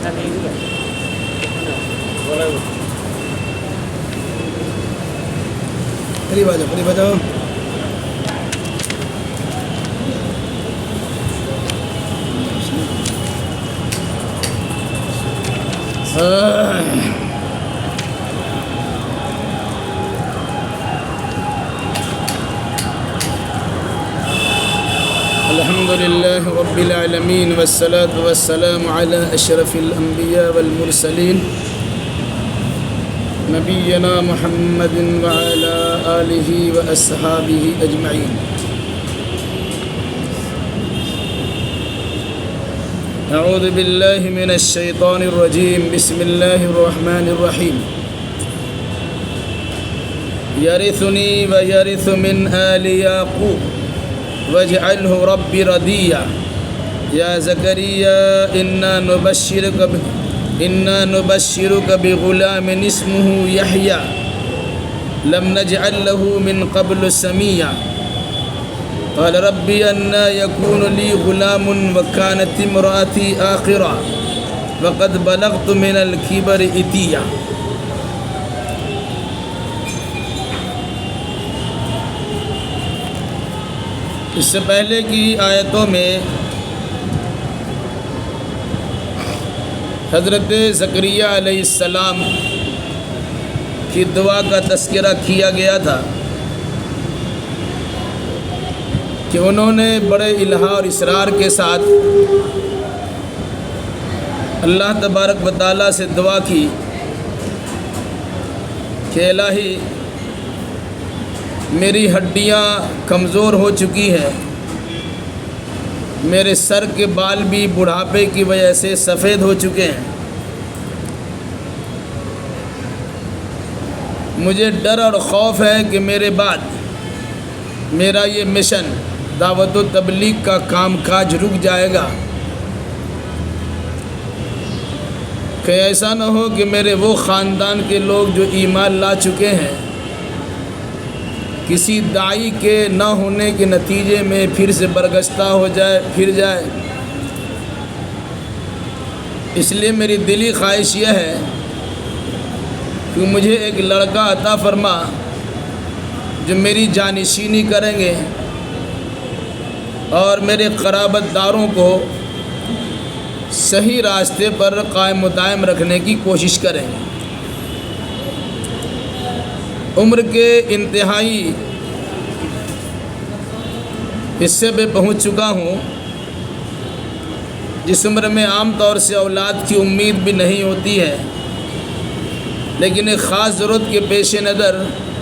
قریب آ جاؤ، قریب آ جاؤ۔ الحمد لله رب العالمين والصلاة والسلام على أشرف الأنبياء والمرسلين نبينا محمد وعلى آله وأصحابه أجمعين۔ أعوذ بالله من الشيطان الرجيم، بسم الله الرحمن الرحيم۔ يرثني ويرث من آل يعقوب واجعله رب رديا يا زكريا إنا نبشرك بغلام اسمه يحيى لم نجعل له من قبل سميا قال ربي أنى يكون لي غلام وكانت امرأتي آخرا وقد بلغت من الكبر عتيا۔ اس سے پہلے کی آیتوں میں حضرت زکریا علیہ السلام کی دعا کا تذکرہ کیا گیا تھا کہ انہوں نے بڑے الہا اور اصرار کے ساتھ اللہ تبارک و تعالیٰ سے دعا کی کہ الہی میری ہڈیاں کمزور ہو چکی ہیں، میرے سر کے بال بھی بڑھاپے کی وجہ سے سفید ہو چکے ہیں، مجھے ڈر اور خوف ہے کہ میرے بعد میرا یہ مشن دعوت و تبلیغ کا کام کاج رک جائے گا، کہ ایسا نہ ہو کہ میرے وہ خاندان کے لوگ جو ایمان لا چکے ہیں کسی داعی کے نہ ہونے کے نتیجے میں پھر سے برگشتہ ہو جائے، پھر جائے۔ اس لیے میری دلی خواہش یہ ہے کہ مجھے ایک لڑکا عطا فرما جو میری جانشینی کریں گے اور میرے قرابت داروں کو صحیح راستے پر قائم و دائم رکھنے کی کوشش کریں گے۔ عمر کے انتہائی حصے پہ پہنچ چکا ہوں، جس عمر میں عام طور سے اولاد کی امید بھی نہیں ہوتی ہے، لیکن ایک خاص ضرورت کے پیش نظر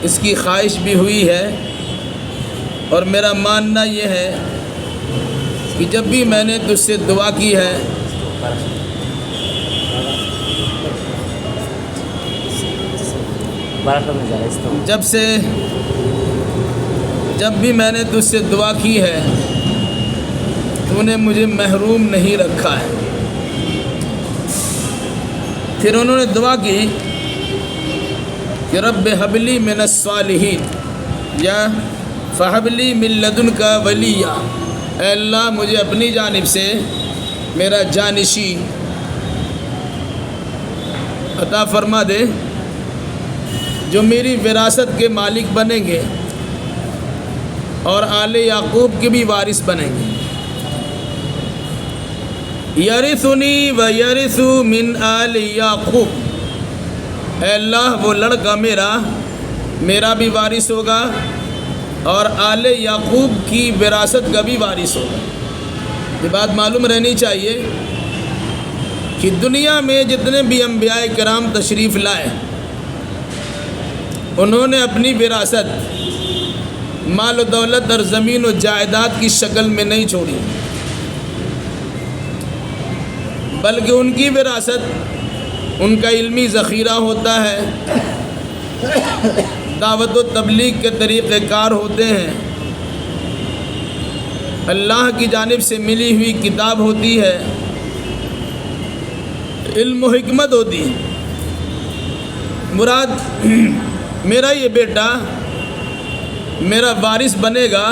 اس کی خواہش بھی ہوئی ہے، اور میرا ماننا یہ ہے کہ جب بھی میں نے تجھ سے دعا کی ہے جب بھی میں نے تجھ سے دعا کی ہے تو نے مجھے محروم نہیں رکھا ہے۔ پھر انہوں نے دعا کی کہ رب ہب لی من الصالحین یا فہب لی من لدنک ولیا، اے اللہ مجھے اپنی جانب سے میرا جانشین عطا فرما دے جو میری وراثت کے مالک بنیں گے اور آل یعقوب کے بھی وارث بنیں گے۔ یرثنی و یرث من آل یعقوب، اے اللہ وہ لڑکا میرا بھی وارث ہوگا اور آل یعقوب کی وراثت کا بھی وارث ہوگا۔ یہ بات معلوم رہنی چاہیے کہ دنیا میں جتنے بھی انبیاء کرام تشریف لائے انہوں نے اپنی وراثت مال و دولت اور زمین و جائیداد کی شکل میں نہیں چھوڑی، بلکہ ان کی وراثت ان کا علمی ذخیرہ ہوتا ہے، دعوت و تبلیغ کے طریقہ کار ہوتے ہیں، اللہ کی جانب سے ملی ہوئی کتاب ہوتی ہے، علم و حکمت ہوتی ہے۔ مراد میرا یہ بیٹا میرا وارث بنے گا،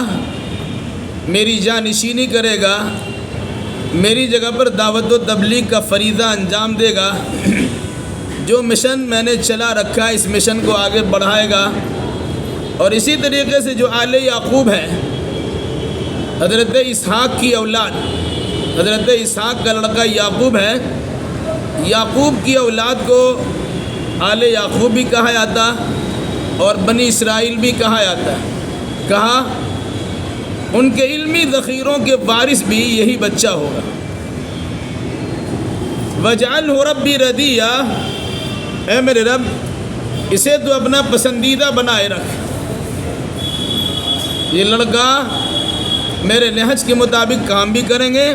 میری جانشینی کرے گا، میری جگہ پر دعوت و تبلیغ کا فریضہ انجام دے گا، جو مشن میں نے چلا رکھا ہے اس مشن کو آگے بڑھائے گا۔ اور اسی طریقے سے جو آل یعقوب ہے، حضرت اسحاق کی اولاد، حضرت اسحاق کا لڑکا یعقوب ہے، یعقوب کی اولاد کو آل یعقوب بھی کہا جاتا اور بنی اسرائیل بھی کہا جاتا ہے۔ کہا ان کے علمی ذخیروں کے وارث بھی یہی بچہ ہوگا۔ وَاجْعَلْهُ رَبِّي رَضِيًّا، اے میرے رب اسے تو اپنا پسندیدہ بنائے رکھ، یہ لڑکا میرے نہج کے مطابق کام بھی کریں گے،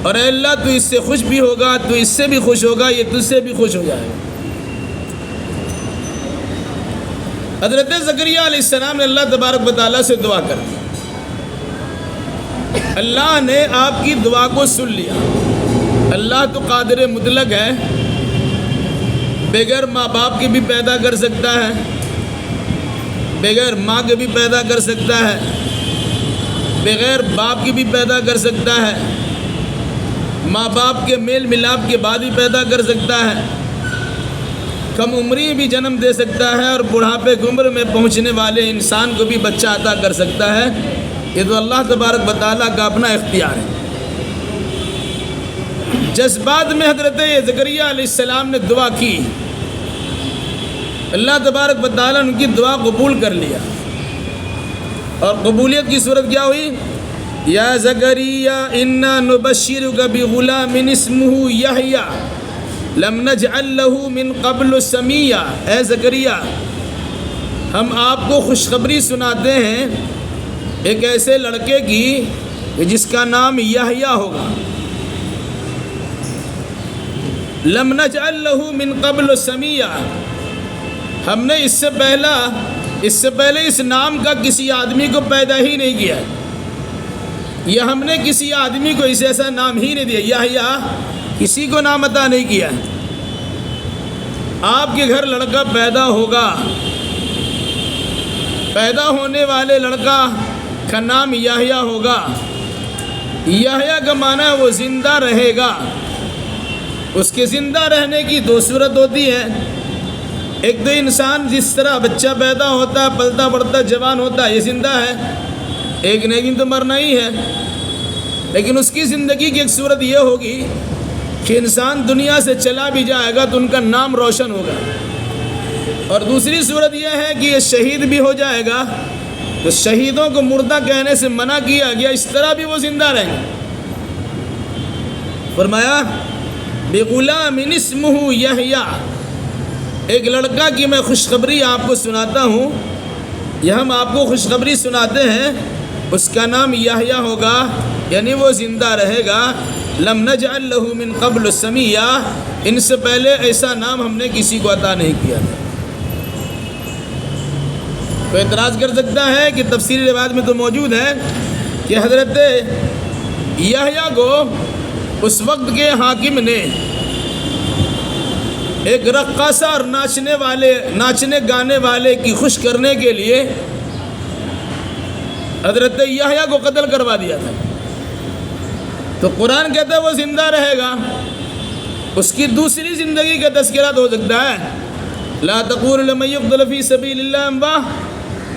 اور اے اللہ تو اس سے خوش بھی ہوگا، تو اس سے بھی خوش ہوگا، یہ تجھ سے بھی خوش ہو جائے گا۔ حضرت زکریا علیہ السلام نے اللہ تبارک و تعالیٰ سے دعا کر دی، اللہ نے آپ کی دعا کو سن لیا۔ اللہ تو قادر مطلق ہے، بغیر ماں باپ کے بھی پیدا کر سکتا ہے، بغیر ماں کے بھی پیدا کر سکتا ہے، بغیر باپ کی بھی پیدا کر سکتا ہے، ماں باپ کے میل ملاپ کے بعد بھی پیدا کر سکتا ہے، کم عمری بھی جنم دے سکتا ہے، اور بڑھاپے کی عمر میں پہنچنے والے انسان کو بھی بچہ عطا کر سکتا ہے۔ یہ تو اللہ تبارک و تعالیٰ کا اپنا اختیار ہے۔ جذبات میں حضرت زکریا علیہ السلام نے دعا کی، اللہ تبارک و تعالیٰ نے ان کی دعا قبول کر لیا، اور قبولیت کی صورت کیا ہوئی؟ یا زکریا انا نبشرک بغلام اسمہ یحییٰ لم نجعل لہ من قبل سمیہ، اے زکریا ہم آپ کو خوشخبری سناتے ہیں ایک ایسے لڑکے کی جس کا نام یحییٰ ہوگا۔ لم نجعل لہ من قبل سمیہ، ہم نے اس سے پہلے اس نام کا کسی آدمی کو پیدا ہی نہیں کیا، یا ہم نے کسی آدمی کو اس ایسا نام ہی نہیں دیا، یحییٰ کسی کو نام عطا نہیں کیا۔ آپ کے گھر لڑکا پیدا ہوگا، پیدا ہونے والے لڑکا کا نام یحییٰ ہوگا۔ یحییٰ کا معنی ہے وہ زندہ رہے گا۔ اس کے زندہ رہنے کی دو صورت ہوتی ہے، ایک تو انسان جس طرح بچہ پیدا ہوتا ہے، پلتا بڑھتا جوان ہوتا ہے، یہ زندہ ہے، ایک نہیں تو مرنا ہی ہے، لیکن اس کی زندگی کی ایک صورت یہ ہوگی کہ انسان دنیا سے چلا بھی جائے گا تو ان کا نام روشن ہوگا، اور دوسری صورت یہ ہے کہ یہ شہید بھی ہو جائے گا تو شہیدوں کو مردہ کہنے سے منع کیا گیا، اس طرح بھی وہ زندہ رہیں گے۔ فرمایا بغلام اسمہ یحییٰ، ایک لڑکا کی میں خوشخبری آپ کو سناتا ہوں، یہ ہم آپ کو خوشخبری سناتے ہیں، اس کا نام یحییٰ ہوگا، یعنی وہ زندہ رہے گا۔ لم نجعل لہ من قبل سمیہ، ان سے پہلے ایسا نام ہم نے کسی کو عطا نہیں کیا تھا۔ تو اعتراض کر سکتا ہے کہ تفسیری روایت میں تو موجود ہے کہ حضرت یحییٰ کو اس وقت کے حاکم نے ایک رقاصہ اور ناچنے گانے والے کی خوش کرنے کے لیے حضرت یحییٰ کو قتل کروا دیا تھا۔ تو قرآن کہتا ہے وہ زندہ رہے گا، اس کی دوسری زندگی کا تذکرہ ہو سکتا ہے۔ لا تقولوا لمن يقتل في سبيل الله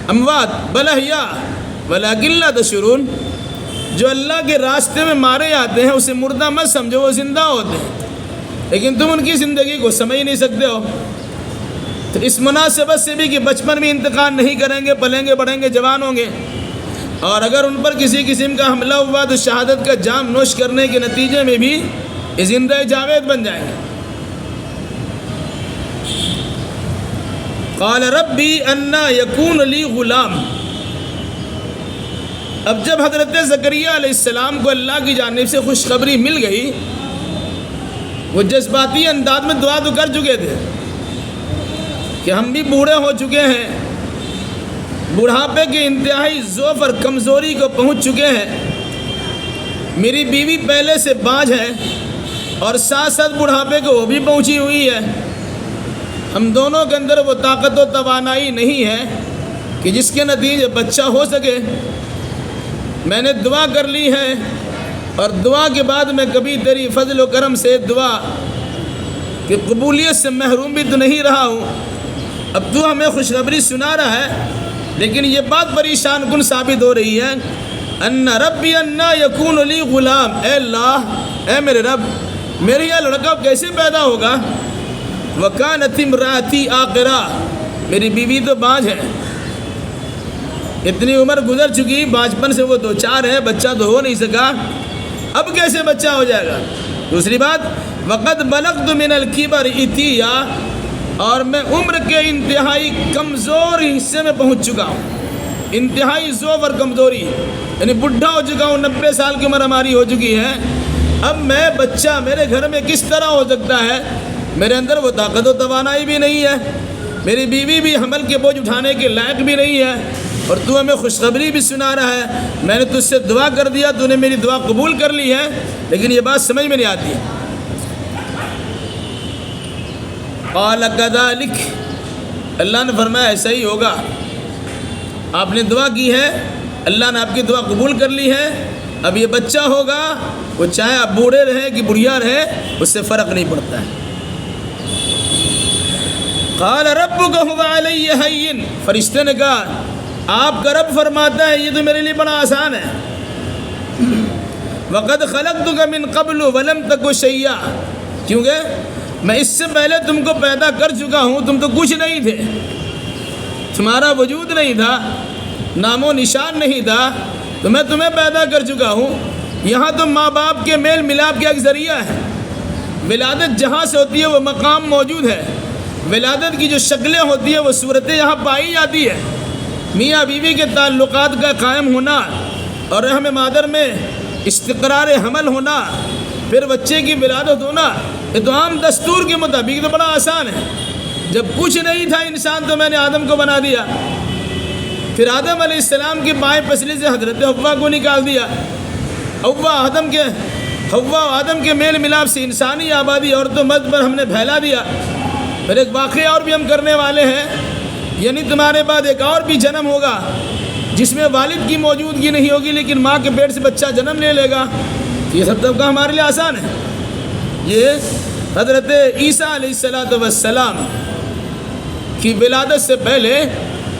اموات بل احياء ولكن لا تشعرون، جو اللہ کے راستے میں مارے جاتے ہیں اسے مردہ مت سمجھو، وہ زندہ ہوتے ہیں، لیکن تم ان کی زندگی کو سمجھ نہیں سکتے ہو۔ تو اس مناسبت سے بھی کہ بچپن میں انتقال نہیں کریں گے، پلیں گے بڑھیں گے جوان ہوں گے، اور اگر ان پر کسی قسم کا حملہ ہوا تو شہادت کا جام نوش کرنے کے نتیجے میں بھی یہ زندہ جاوید بن جائیں گے۔ قال ربی انا یکون لی غلام، اب جب حضرت زکریا علیہ السلام کو اللہ کی جانب سے خوشخبری مل گئی، وہ جذباتی انداز میں دعا تو کر چکے تھے کہ ہم بھی بوڑھے ہو چکے ہیں، بڑھاپے کے انتہائی ضعف اور کمزوری کو پہنچ چکے ہیں، میری بیوی پہلے سے باجھ ہے اور ساتھ ساتھ بڑھاپے کو وہ بھی پہنچی ہوئی ہے، ہم دونوں کے اندر وہ طاقت و توانائی نہیں ہے کہ جس کے نتیجے بچہ ہو سکے۔ میں نے دعا کر لی ہے اور دعا کے بعد میں کبھی تیری فضل و کرم سے دعا کہ قبولیت سے محروم بھی تو نہیں رہا ہوں۔ اب تو ہمیں خوشخبری سنا رہا ہے، لیکن یہ بات پریشان کن ثابت ہو رہی ہے، ان ربی انا یکون لی غلام، اے اللہ، اے میرے رب، میرے یہ لڑکا کیسے پیدا ہوگا؟ وکانت امراتی عاقرہ، میری بیوی تو باج ہے، اتنی عمر گزر چکی، بچپن سے وہ 2-4 ہے، بچہ تو ہو نہیں سکا، اب کیسے بچہ ہو جائے گا؟ دوسری بات، وقد بلغت من الکبر عتیا، اور میں عمر کے انتہائی کمزور حصے میں پہنچ چکا ہوں، انتہائی ضعف اور کمزوری، یعنی بڈھا ہو چکا ہوں، 90 سال کی عمر ہماری ہو چکی ہے، اب میں بچہ میرے گھر میں کس طرح ہو سکتا ہے؟ میرے اندر وہ طاقت و توانائی بھی نہیں ہے، میری بیوی بھی حمل کے بوجھ اٹھانے کے لائق بھی نہیں ہے، اور تو ہمیں خوشخبری بھی سنا رہا ہے، میں نے تجھ سے دعا کر دیا، تو نے میری دعا قبول کر لی ہے، لیکن یہ بات سمجھ میں نہیں آتی ہے۔ قال کذالک، اللہ نے فرمایا ایسا ہی ہوگا، آپ نے دعا کی ہے، اللہ نے آپ کی دعا قبول کر لی ہے، اب یہ بچہ ہوگا، وہ چاہے آپ بوڑھے رہے کہ بڑھیا رہے، اس سے فرق نہیں پڑتا ہے۔ قال ربک هو علی ہین، فرشتے نے کہا آپ کا رب فرماتا ہے یہ تو میرے لیے بڑا آسان ہے۔ وقد خلقتک من قبل ولم تک شیئا، کیونکہ میں اس سے پہلے تم کو پیدا کر چکا ہوں، تم تو کچھ نہیں تھے، تمہارا وجود نہیں تھا، نام و نشان نہیں تھا، تو میں تمہیں پیدا کر چکا ہوں۔ یہاں تو ماں باپ کے میل ملاپ کا ایک ذریعہ ہے، ولادت جہاں سے ہوتی ہے وہ مقام موجود ہے، ولادت کی جو شکلیں ہوتی ہیں وہ صورتیں یہاں پائی جاتی ہے، میاں بیوی کے تعلقات کا قائم ہونا اور رحم مادر میں استقرار حمل ہونا، پھر بچے کی ولادت ہونا، یہ تو عام دستور کے مطابق تو بڑا آسان ہے۔ جب کچھ نہیں تھا انسان تو میں نے آدم کو بنا دیا، پھر آدم علیہ السلام کی بائیں پسلی سے حضرت حوا کو نکال دیا، حوا آدم کے میل ملاپ سے انسانی آبادی اور تو مرد پر ہم نے پھیلا دیا۔ پھر ایک واقعہ اور بھی ہم کرنے والے ہیں، یعنی تمہارے بعد ایک اور بھی جنم ہوگا جس میں والد کی موجودگی نہیں ہوگی، لیکن ماں کے پیٹ سے بچہ جنم لے لے گا۔ یہ سب طبقہ ہمارے لیے آسان ہے۔ یہ حضرت عیسیٰ علیہ السلام کی ولادت سے پہلے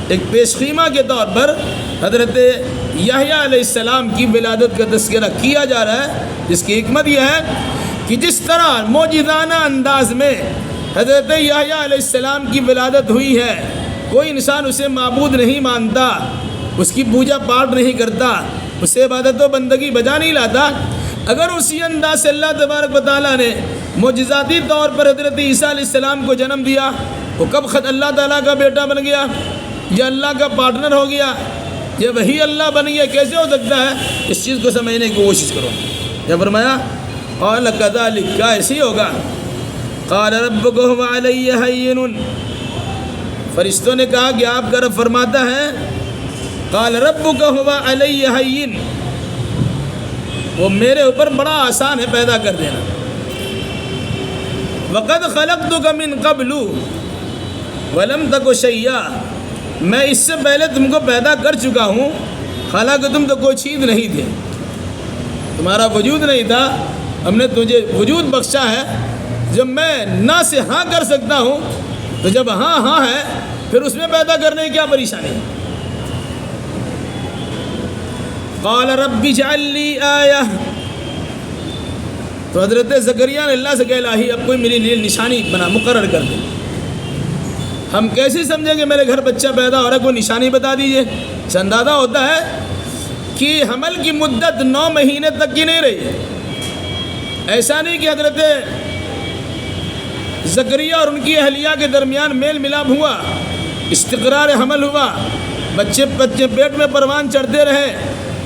ایک پیش خیمہ کے طور پر حضرت یحییٰ علیہ السلام کی ولادت کا تذکرہ کیا جا رہا ہے، جس کی حکمت یہ ہے کہ جس طرح معجزانہ انداز میں حضرت یحییٰ علیہ السلام کی ولادت ہوئی ہے، کوئی انسان اسے معبود نہیں مانتا، اس کی پوجا پاٹ نہیں کرتا، اسے عبادت و بندگی بجا نہیں لاتا، اگر اسی انداز سے اللہ تبارک و تعالیٰ نے معجزاتی طور پر حضرت عیسیٰ علیہ السلام کو جنم دیا، وہ کب خود اللہ تعالیٰ کا بیٹا بن گیا یا اللہ کا پارٹنر ہو گیا یا وہی اللہ بن گیا، کیسے ہو سکتا ہے؟ اس چیز کو سمجھنے کی کوشش کرو۔ کیا فرمایا؟ قال کذالک، کیا ایسی ہوگا؟ قال ربک هو علی ہین، فرشتوں نے کہا کہ آپ کا رب فرماتا ہے، قال ربک هو علی ہین، وہ میرے اوپر بڑا آسان ہے پیدا کر دینا۔ وقد خلقتک من قبل ولم تک شیئا، میں اس سے پہلے تم کو پیدا کر چکا ہوں، حالانکہ تم تو کوئی چیز نہیں تھے، تمہارا وجود نہیں تھا، ہم نے تجھے وجود بخشا ہے۔ جب میں نہ سے ہاں کر سکتا ہوں تو جب ہاں ہاں ہے پھر اس میں پیدا کرنے کی کیا پریشانی ہے؟ قال رب اجعل لی آیہ، تو حضرت زکریا نے اللہ سے کہا الہی اب کوئی میرے لیے نشانی بنا، مقرر کر دے، ہم کیسے سمجھیں کہ میرے گھر بچہ پیدا ہو رہا ہے، کوئی نشانی بتا دیجئے۔ اس اندازہ ہوتا ہے کہ حمل کی مدت 9 مہینے تک کی نہیں رہی، ایسا نہیں کہ حضرت زکریا اور ان کی اہلیہ کے درمیان میل ملاپ ہوا، استقرار حمل ہوا، بچے پیٹ میں پروان چڑھتے رہے،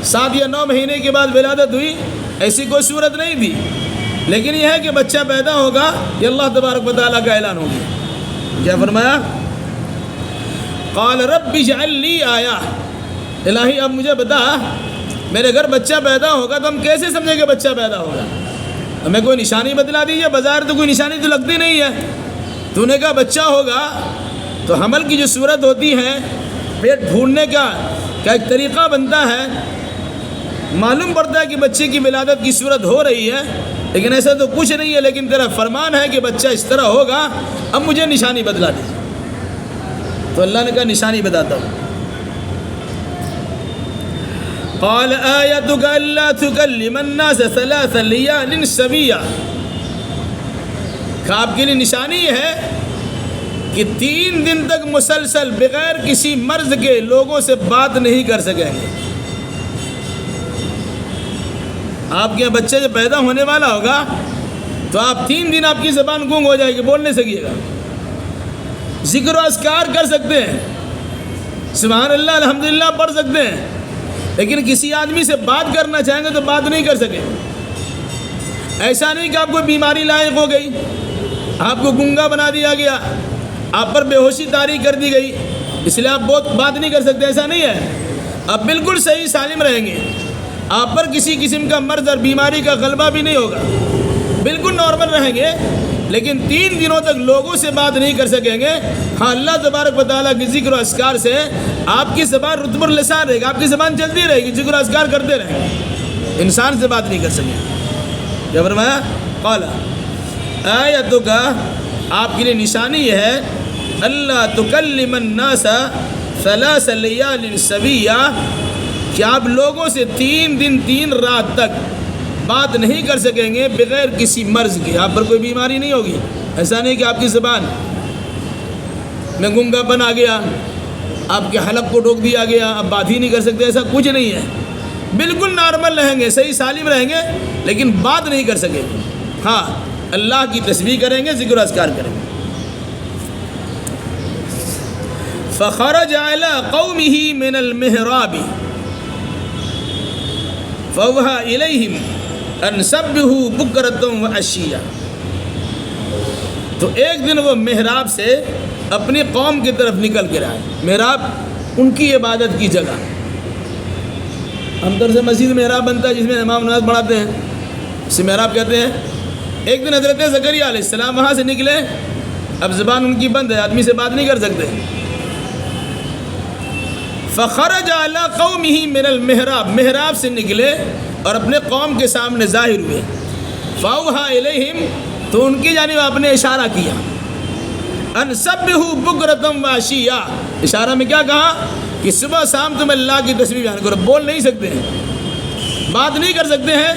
7 یا 9 مہینے کے بعد ولادت ہوئی، ایسی کوئی صورت نہیں تھی، لیکن یہ ہے کہ بچہ پیدا ہوگا، یہ اللہ تبارک و تعالیٰ کا اعلان ہوگا۔ کیا فرمایا؟ قال رب اجعل لی آیہ، الہی اب مجھے بتا میرے گھر بچہ پیدا ہوگا تو ہم کیسے سمجھیں کہ بچہ پیدا ہوگا؟ ہمیں کوئی نشانی بتلا دیجیے، بظاہر تو کوئی نشانی تو لگتی نہیں ہے، تو نے کہا بچہ ہوگا تو حمل کی جو صورت ہوتی ہے، پیٹ پھوڑنے کا ایک طریقہ بنتا ہے، معلوم پڑتا ہے کہ بچے کی ولادت کی صورت ہو رہی ہے، لیکن ایسا تو کچھ نہیں ہے، لیکن تیرا فرمان ہے کہ بچہ اس طرح ہوگا، اب مجھے نشانی بدلا دیجیے۔ تو اللہ نے کہا نشانی بتاتا ہوں۔ قال آیتک الا تکلم الناس 3 لیال سویا، کہ آپ کے لیے نشانی یہ ہے کہ 3 دن تک مسلسل بغیر کسی مرض کے لوگوں سے بات نہیں کر سکیں گے۔ آپ کے بچے جب پیدا ہونے والا ہوگا تو آپ 3 دن آپ کی زبان گونگ ہو جائے گی، بول نہیں سکیے گا، ذکر و اذکار کر سکتے ہیں، سبحان اللہ الحمدللہ پڑھ سکتے ہیں، لیکن کسی آدمی سے بات کرنا چاہیں گے تو بات نہیں کر سکے۔ ایسا نہیں کہ آپ کو بیماری لاحق ہو گئی، آپ کو گنگا بنا دیا گیا، آپ پر بے ہوشی طاری کر دی گئی، اس لیے آپ بہت بات نہیں کر سکتے، ایسا نہیں ہے۔ آپ بالکل صحیح سالم رہیں گے، آپ پر کسی قسم کا مرض اور بیماری کا غلبہ بھی نہیں ہوگا، بالکل نارمل رہیں گے، لیکن 3 دنوں تک لوگوں سے بات نہیں کر سکیں گے۔ ہاں اللہ تبارک و تعالیٰ کی ذکر و اذکار سے آپ کی زبان رطب اللسان رہے گا، آپ کی زبان چلتی رہے گی، ذکر و اذکار کرتے رہیں گے، انسان سے بات نہیں کر سکیں گے۔ کیا فرمایا؟ قال آیتک، آپ کے لیے نشانی یہ ہے، اللہ تکلم الناس 3 لیال سویا، کہ آپ لوگوں سے 3 دن 3 رات تک بات نہیں کر سکیں گے بغیر کسی مرض کے۔ آپ پر کوئی بیماری نہیں ہوگی، ایسا نہیں کہ آپ کی زبان میں گنگا پن آ گیا، آپ کے حلق کو ڈوک دیا گیا، آپ بات ہی نہیں کر سکتے، ایسا کچھ نہیں ہے، بالکل نارمل رہیں گے، صحیح سالم رہیں گے، لیکن بات نہیں کر سکیں گے۔ ہاں اللہ کی تسبیح کریں گے، ذکر و اذکار کریں گے۔ فخرج على قومه من المحراب فأوحى إليهم أن سبحوا بكرة وعشيا، تو ایک دن وہ محراب سے اپنی قوم کی طرف نکل کے آئے۔ محراب ان کی عبادت کی جگہ، عام طور سے مسجد محراب بنتا ہے جس میں امام نماز پڑھاتے ہیں، اسے محراب کہتے ہیں۔ ایک دن حضرت زکریا علیہ السلام وہاں سے نکلے، اب زبان ان کی بند ہے، آدمی سے بات نہیں کر سکتے۔ فخرج علی قومہ من المحراب، محراب سے نکلے اور اپنے قوم کے سامنے ظاہر ہوئے۔ فاوحی الیہم، تو ان کی جانب آپ نے اشارہ کیا، ان سبحوا بکرۃ وعشیا، اشارہ میں کیا کہا کہ صبح شام تم اللہ کی تسبیح بیان کرو۔ بول نہیں سکتے ہیں، بات نہیں کر سکتے ہیں،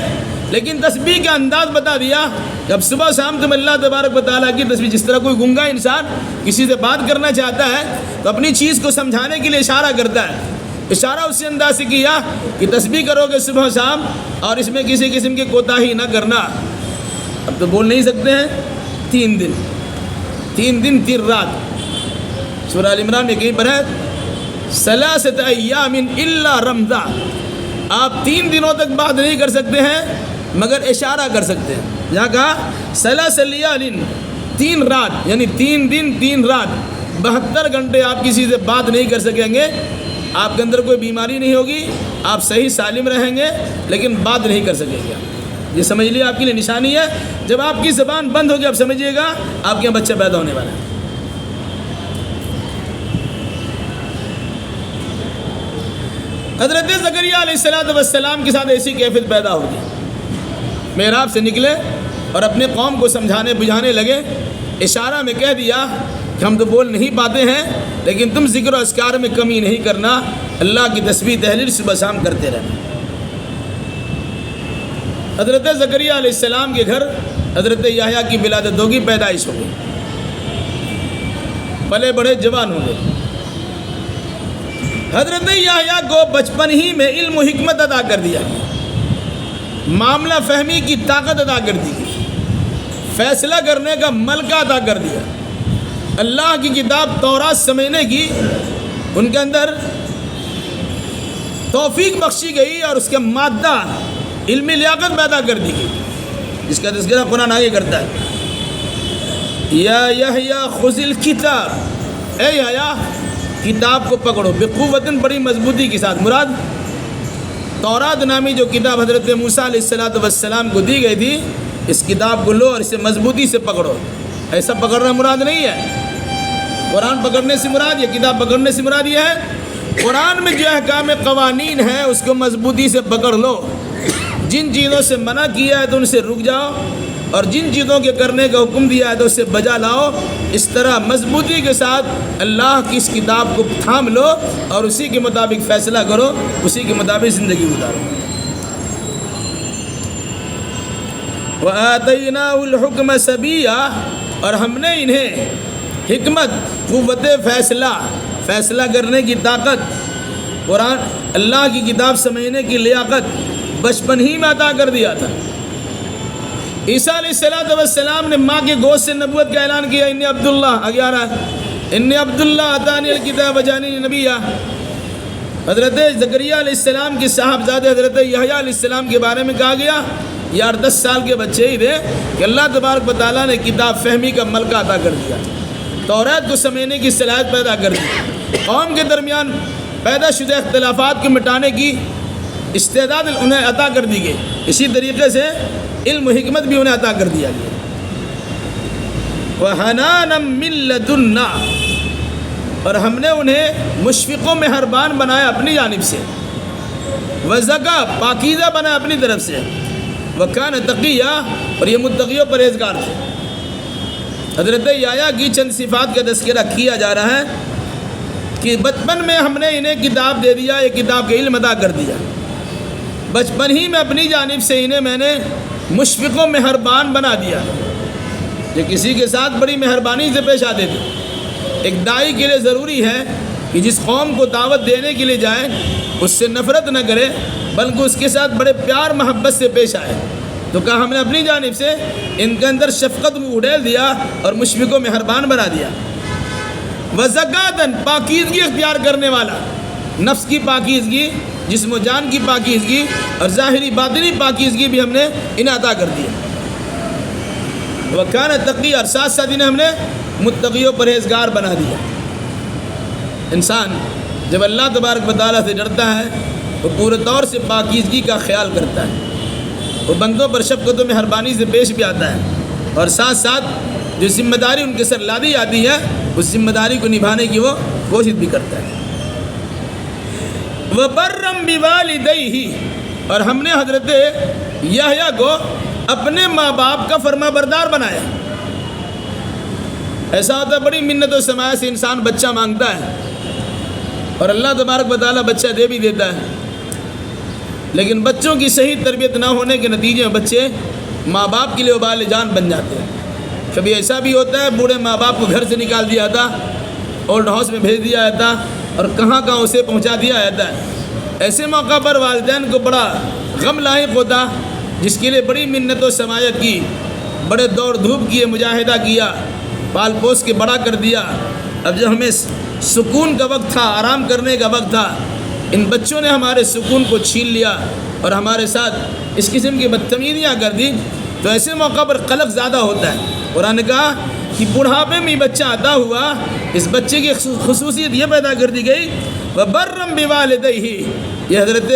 لیکن تسبیح کا انداز بتا دیا کہ اب صبح شام تم اللہ تبارک و تعالیٰ کی تسبیح، جس طرح کوئی گنگا انسان کسی سے بات کرنا چاہتا ہے تو اپنی چیز کو سمجھانے کے لیے اشارہ کرتا ہے، اشارہ اسی انداز سے کیا کہ تسبیح کرو گے صبح شام، اور اس میں کسی قسم کی کوتاہی نہ کرنا۔ اب تو بول نہیں سکتے ہیں، 3 دن 3 رات، سورہ ال عمران میں کہیں پر ہے 3 ایام الا رمضا، آپ 3 دنوں تک بات نہیں کر سکتے ہیں مگر اشارہ کر سکتے ہیں۔ یہاں کہا 3 لیال، 3 رات، یعنی 3 دن 3 رات، 72 گھنٹے آپ کسی سے بات نہیں کر سکیں گے، آپ کے اندر کوئی بیماری نہیں ہوگی، آپ صحیح سالم رہیں گے، لیکن بات نہیں کر سکیں گے۔ یہ سمجھ لیے آپ کے لیے نشانی ہے، جب آپ کی زبان بند ہوگی، آپ سمجھیے گا آپ کے یہاں بچہ پیدا ہونے والا ہے۔ حضرت زکریا علیہ السلام کے ساتھ ایسی کیفیت پیدا ہوگی، محراب سے نکلے اور اپنے قوم کو سمجھانے بجھانے لگے، اشارہ میں کہہ دیا کہ ہم تو بول نہیں پاتے ہیں، لیکن تم ذکر و اذکار میں کمی نہیں کرنا، اللہ کی تسبیح تحلیل صبح شام کرتے رہنا۔ حضرت زکریا علیہ السلام کے گھر حضرت یحییٰ کی ولادت ہوگی، پیدائش ہوگی، پلے بڑے جوان ہوں گے۔ حضرت یحییٰ کو بچپن ہی میں علم و حکمت عطا کر دیا گیا، معاملہ فہمی کی طاقت عطا کر دی گئی، فیصلہ کرنے کا ملکہ عطا کر دیا، اللہ کی کتاب تورات سمجھنے کی ان کے اندر توفیق بخشی گئی، اور اس کے مادہ علمی لیاقت پیدا کر دی گئی، جس کا تذکرہ قرآن آگے کرتا ہے۔ یا یحییٰ خذ الکتاب، اے یحییٰ کتاب کو پکڑو، بقوتن، بڑی مضبوطی کے ساتھ۔ مراد تورات نامی جو کتاب حضرت موسیٰ علیہ السلام کو دی گئی تھی، اس کتاب کو لو اور اسے مضبوطی سے پکڑو۔ ایسا پکڑنا مراد نہیں ہے، قرآن پکڑنے سے مراد، یہ کتاب پکڑنے سے مراد یہ ہے قرآن میں جو احکام قوانین ہے اس کو مضبوطی سے پکڑ لو، جن چیزوں سے منع کیا ہے تو ان سے رک جاؤ، اور جن چیزوں کے کرنے کا حکم دیا ہے تو اس سے بجا لاؤ۔ اس طرح مضبوطی کے ساتھ اللہ کی اس کتاب کو تھام لو اور اسی کے مطابق فیصلہ کرو، اسی کے مطابق زندگی گزارو۔ وَآتَيْنَاهُ الْحُكْمَ صَبِيًّا، اور ہم نے انہیں حکمت، قوت فیصلہ کرنے کی طاقت، قرآن اللہ کی کتاب سمجھنے کی لیاقت بچپن ہی میں عطا کر دیا تھا۔ عیسیٰ علیہ السلام نے ماں کے گوشت سے نبوت کا اعلان کیا، انی عبداللہ، آگے آ رہا ہے، انی عبداللہ اتانی الکتاب وجعلنی نبیّا۔ حضرت زکریا علیہ السلام کے صاحبزادے حضرت یحییٰ علیہ السلام کے بارے میں کہا گیا، یار 10 سال کے بچے ہی تھے کہ اللہ تبارک و تعالیٰ نے کتاب فہمی کا ملکہ عطا کر دیا، توریت کو سمجھنے کی صلاحیت پیدا کر دی، قوم کے درمیان پیدا شدہ اختلافات کو مٹانے کی استعداد انہیں عطا کر دی گئی، اسی طریقے سے علم و حکمت بھی انہیں عطا کر دیا گیا۔ وَحَنَانًا مِّن لَدُنَّا، اور ہم نے انہیں مشفق و مہربان بنایا اپنی جانب سے، وَزَكَّىٰ، پاکیزہ بنایا اپنی طرف سے، وَكَانَ تَقِيًّا، اور یہ متقی و پرہیزگار تھے۔ حضرت یحییٰ کی چند صفات کا تذکرہ کیا جا رہا ہے کہ بچپن میں ہم نے انہیں کتاب دے دیا، یہ کتاب کا علم عطا کر دیا، بچپن ہی میں اپنی جانب سے انہیں میں نے مشفق و مہربان بنا دیا۔ یہ کسی کے ساتھ بڑی مہربانی سے پیش آتے تھے۔ ایک داعی کے لیے ضروری ہے کہ جس قوم کو دعوت دینے کے لیے جائے اس سے نفرت نہ کرے بلکہ اس کے ساتھ بڑے پیار محبت سے پیش آئے۔ تو کہا ہم نے اپنی جانب سے ان کے اندر شفقت کو اڈیل دیا اور مشفق و مہربان بنا دیا۔ وَزَكَاةً، پاکیزگی اختیار کرنے والا، نفس کی پاکیزگی، جسم و جان کی پاکیزگی اور ظاہری باطنی پاکیزگی بھی ہم نے انہیں عطا کر دی۔ وَكَانَ تَقِيًّا، اور ساتھ ساتھ انہیں ہم نے متقی و پرہیزگار بنا دیا۔ انسان جب اللہ تبارک و تعالیٰ سے ڈرتا ہے وہ پورے طور سے پاکیزگی کا خیال کرتا ہے، وہ بندوں پر شفقت و مہربانی سے پیش بھی آتا ہے، اور ساتھ ساتھ جو ذمہ داری ان کے سر لادی جاتی ہے اس ذمہ داری کو نبھانے کی وہ کوشش بھی کرتا ہے۔ وَبَرًّا بِوَالِدَيْهِ، اور ہم نے حضرت یحییٰ کو اپنے ماں باپ کا فرما بردار بنایا۔ ایسا ہوتا ہے بڑی منت و سمایا سے انسان بچہ مانگتا ہے اور اللہ تبارک و تعالیٰ بچہ دے بھی دیتا ہے، لیکن بچوں کی صحیح تربیت نہ ہونے کے نتیجے میں بچے ماں باپ کے لیے وبال جان بن جاتے ہیں۔ کبھی ایسا بھی ہوتا ہے بوڑھے ماں باپ کو گھر سے نکال دیا جاتا، اولڈ ہاؤس میں بھیج دیا جاتا اور کہاں کہاں اسے پہنچا دیا جاتا ہے۔ ایسے موقع پر والدین کو بڑا غم لاحق ہوتا، جس کے لیے بڑی منت و سماجت کی، بڑے دوڑ دھوپ کیے، مجاہدہ کیا، پال پوس کے بڑا کر دیا۔ اب جب ہمیں سکون کا وقت تھا، آرام کرنے کا وقت تھا، ان بچوں نے ہمارے سکون کو چھین لیا اور ہمارے ساتھ اس قسم کی بدتمیزیاں کر دی، تو ایسے موقع پر قلق زیادہ ہوتا ہے۔ قرآن نے کہا کہ بڑھاپے میں بچہ عطا ہوا، اس بچے کی خصوصیت یہ پیدا کر دی گئی وَبَرًّا بِوَالِدَيْهِ، یہ حضرت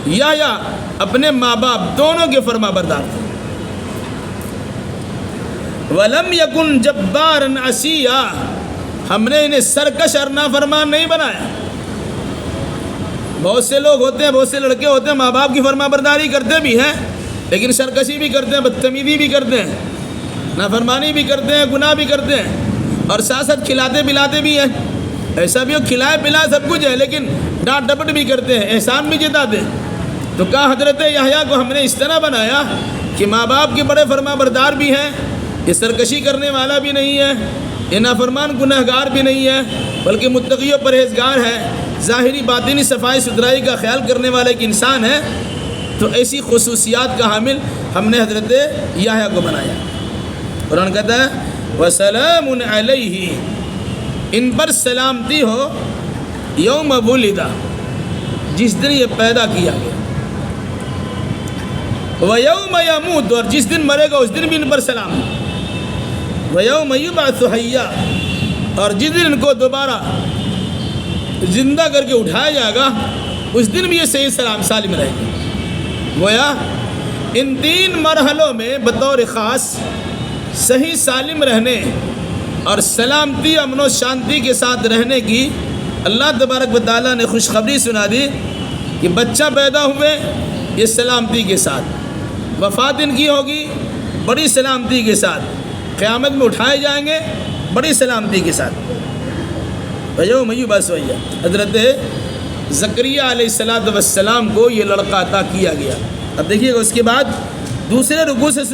یحییٰ اپنے ماں باپ دونوں کے فرما بردار تھے۔ وَلَمْ يَكُنْ جَبَّارًا عَصِيًّا، ہم نے انہیں سرکش اور نافرمان نہیں بنایا۔ بہت سے لوگ ہوتے ہیں، بہت سے لڑکے ہوتے ہیں ماں باپ کی فرما برداری کرتے بھی ہیں لیکن سرکشی بھی کرتے ہیں، بدتمیزی بھی کرتے ہیں، نافرمانی بھی کرتے ہیں، گناہ بھی کرتے ہیں، اور ساتھ ساتھ کھلاتے پلاتے بھی ہیں۔ ایسا بھی ہو کھلائے پلائے سب کچھ ہے لیکن ڈانٹ ڈپٹ بھی کرتے ہیں، احسان بھی جتاتے ہیں۔ تو کہا حضرت یحییٰ کو ہم نے اس طرح بنایا کہ ماں باپ کے بڑے فرما بردار بھی ہیں، یہ سرکشی کرنے والا بھی نہیں ہے، یہ نافرمان گناہگار بھی نہیں ہے، بلکہ متقی و پرہیزگار ہے، ظاہری باطنی صفائی ستھرائی کا خیال کرنے والا ایک انسان ہے۔ تو ایسی خصوصیات کا حامل ہم نے حضرت یحییٰ کو بنایا۔ قرآن کہتا ہے وَسَلَامٌ عَلَيْهِ، ان پر سلامتی ہو یوم ولد، جس دن یہ پیدا کیا گیا، وَيَوْمَ يَمُوتُ، اور جس دن مرے گا اس دن بھی ان پر سلام ہو، وَيَوْمَ يُبْعَثُ حَيًّا، اور جس دن ان کو دوبارہ زندہ کر کے اٹھایا جائے گا اس دن بھی یہ صحیح سلام سالم رہے گا۔ گویا ان 3 مرحلوں میں بطور خاص صحیح سالم رہنے اور سلامتی امن و شانتی کے ساتھ رہنے کی اللہ تبارک و تعالیٰ نے خوشخبری سنا دی کہ بچہ پیدا ہوئے یہ سلامتی کے ساتھ، وفات ان کی ہوگی بڑی سلامتی کے ساتھ، قیامت میں اٹھائے جائیں گے بڑی سلامتی کے ساتھ۔ یوم یبعث حضرت زکریا علیہ السلام کو یہ لڑکا عطا کیا گیا۔ اب دیکھیے گا اس کے بعد دوسرے رکوع سے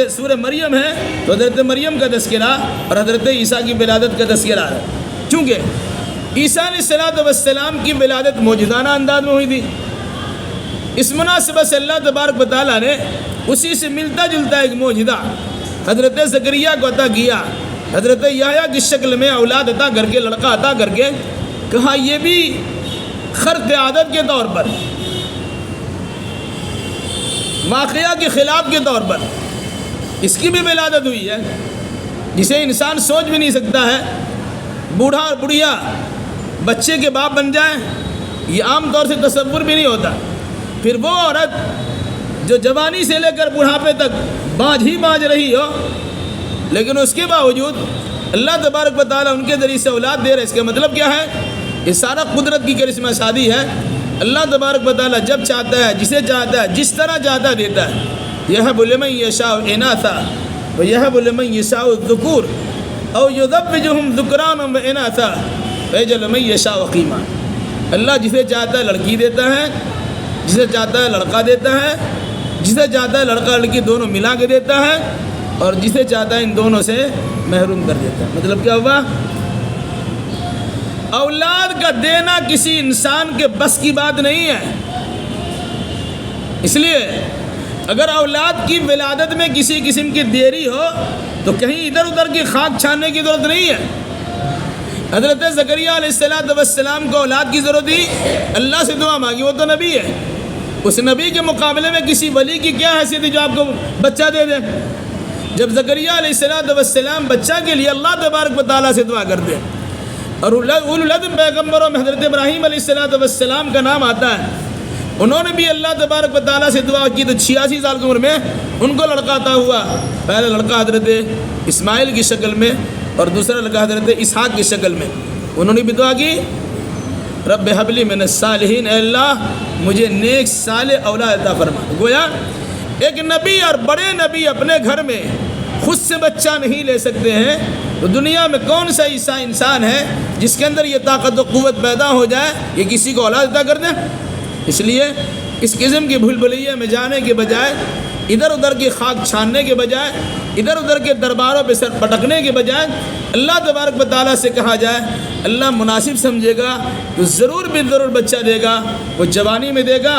سورہ مریم ہے تو حضرت مریم کا تذکرہ اور حضرت عیسیٰ کی ولادت کا تذکرہ ہے، چونکہ عیسیٰ علیہ السلام کی ولادت معجزانہ انداز میں ہوئی تھی۔ اس مناسبت سے اللہ تبارک و تعالیٰ نے اسی سے ملتا جلتا ایک معجزہ حضرت زکریا کو عطا کیا، حضرت یحییٰ کی شکل میں اولاد عطا کر کے، لڑکا عطا کر کے کہا یہ بھی خرق عادت کے طور پر، واقعہ کے خلاف کے طور پر اس کی بھی ولادت ہوئی ہے، جسے انسان سوچ بھی نہیں سکتا ہے۔ بوڑھا اور بڑھیا بچے کے باپ بن جائیں یہ عام طور سے تصور بھی نہیں ہوتا۔ پھر وہ عورت جو جوانی سے لے کر بڑھاپے تک باجھ ہی باجھ رہی ہو، لیکن اس کے باوجود اللہ تبارک و تعالیٰ ان کے ذریعے سے اولاد دے رہے، اس کا مطلب کیا ہے؟ یہ سارا قدرت کی کرشمہ شادی ہے۔ اللہ تبارک و تعالیٰ جب چاہتا ہے، جسے چاہتا ہے، جس طرح چاہتا ہے دیتا ہے۔ یہب لمن یشاء اناثا ویہب لمن یشاء الذکور او یزوجہم ذکرانا واناثا ویجعل من یشاء عقیما۔ اللہ جسے چاہتا ہے لڑکی دیتا ہے، جسے چاہتا ہے لڑکا دیتا ہے، جسے چاہتا ہے لڑکا لڑکی دونوں ملا کے دیتا ہے، اور جسے چاہتا ہے ان دونوں سے محروم کر دیتا ہے۔ مطلب کیا ہوا؟ اولاد کا دینا کسی انسان کے بس کی بات نہیں ہے۔ اس لیے اگر اولاد کی ولادت میں کسی قسم کی دیری ہو تو کہیں ادھر ادھر کی خاک چھاننے کی ضرورت نہیں ہے۔ حضرت زکریا علیہ السلام کو اولاد کی ضرورت تھی، اللہ سے دعا مانگی، وہ تو نبی ہے۔ اس نبی کے مقابلے میں کسی ولی کی کیا حیثیت ہے جو آپ کو بچہ دے دے؟ جب زکریا علیہ السلام بچہ کے لیے اللہ تبارک و تعالیٰ سے دعا کرتے ہیں، اور اولو العزم پیغمبروں میں حضرت ابراہیم علیہ السلام کا نام آتا ہے، انہوں نے بھی اللہ تبارک و تعالیٰ سے دعا کی تو 86 سال کی عمر میں ان کو لڑکا عطا ہوا۔ پہلا لڑکا حضرت اسماعیل کی شکل میں اور دوسرا لڑکا حضرت اسحاق کی شکل میں۔ انہوں نے بھی دعا کی رب ہب لی من الصالحین، اے اللہ مجھے نیک صالح اولاد عطا فرما۔ گویا ایک نبی اور بڑے نبی اپنے گھر میں خود سے بچہ نہیں لے سکتے ہیں تو دنیا میں کون سا ایسا انسان ہے جس کے اندر یہ طاقت و قوت پیدا ہو جائے یہ کسی کو اولاد عطا کر دیں؟ اس لیے اس قسم کی بھول بھلیے میں جانے کے بجائے، ادھر ادھر کی خاک چھاننے کے بجائے، ادھر ادھر کے درباروں پہ سر پٹکنے کے بجائے اللہ تبارک و تعالیٰ سے کہا جائے اللہ مناسب سمجھے گا تو ضرور بھی ضرور بچہ دے گا۔ وہ جوانی میں دے گا،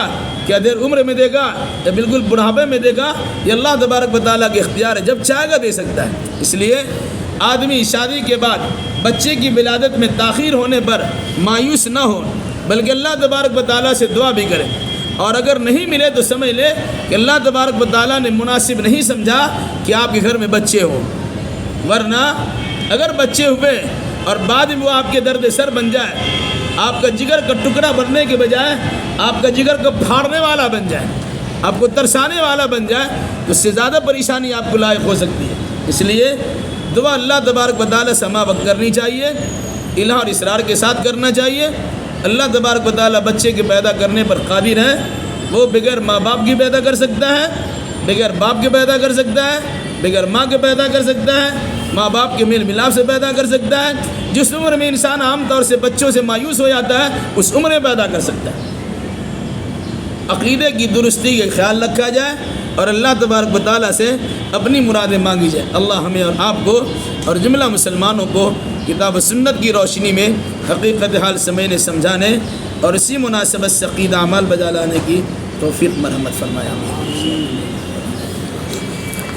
کیا دیر عمر میں دے گا، یا بالکل بڑھاپے میں دے گا، یہ اللہ تبارک و تعالیٰ کے اختیار ہے، جب چاہے گا دے سکتا ہے۔ اس لیے آدمی شادی کے بعد بچے کی ولادت میں تاخیر ہونے پر مایوس نہ ہو، بلکہ اللہ تبارک و تعالیٰ سے دعا بھی کرے، اور اگر نہیں ملے تو سمجھ لے کہ اللہ تبارک و تعالیٰ نے مناسب نہیں سمجھا کہ آپ کے گھر میں بچے ہوں۔ ورنہ اگر بچے ہوئے اور بعد میں وہ آپ کے درد سر بن جائے، آپ کا جگر کا ٹکڑا بننے کے بجائے آپ کا جگر کو پھاڑنے والا بن جائے، آپ کو ترسانے والا بن جائے، تو اس سے زیادہ پریشانی آپ کو لاحق ہو سکتی ہے۔ اس لیے دعا اللہ تبارک و تعالیٰ سے ہمہ وقت کرنی چاہیے، الہ اور اصرار کے ساتھ کرنا چاہیے۔ اللہ تبارک و تعالیٰ بچے کے پیدا کرنے پر قادر ہے، وہ بغیر ماں باپ کی پیدا کر سکتا ہے، بغیر باپ کے پیدا کر سکتا ہے، بغیر ماں کے پیدا کر سکتا ہے، ماں باپ کے میل ملاپ سے پیدا کر سکتا ہے۔ جس عمر میں انسان عام طور سے بچوں سے مایوس ہو جاتا ہے اس عمر میں پیدا کر سکتا ہے۔ عقیدے کی درستی کا خیال رکھا جائے اور اللہ تبارک و تعالیٰ سے اپنی مرادیں مانگی جائے۔ اللہ ہمیں اور آپ کو اور جملہ مسلمانوں کو کتاب و سنت کی روشنی میں حقیقت حال سمجھنے سمجھانے اور اسی مناسبت سے عقیدہ اعمال بجا لانے کی توفیق مرحمت فرمایا۔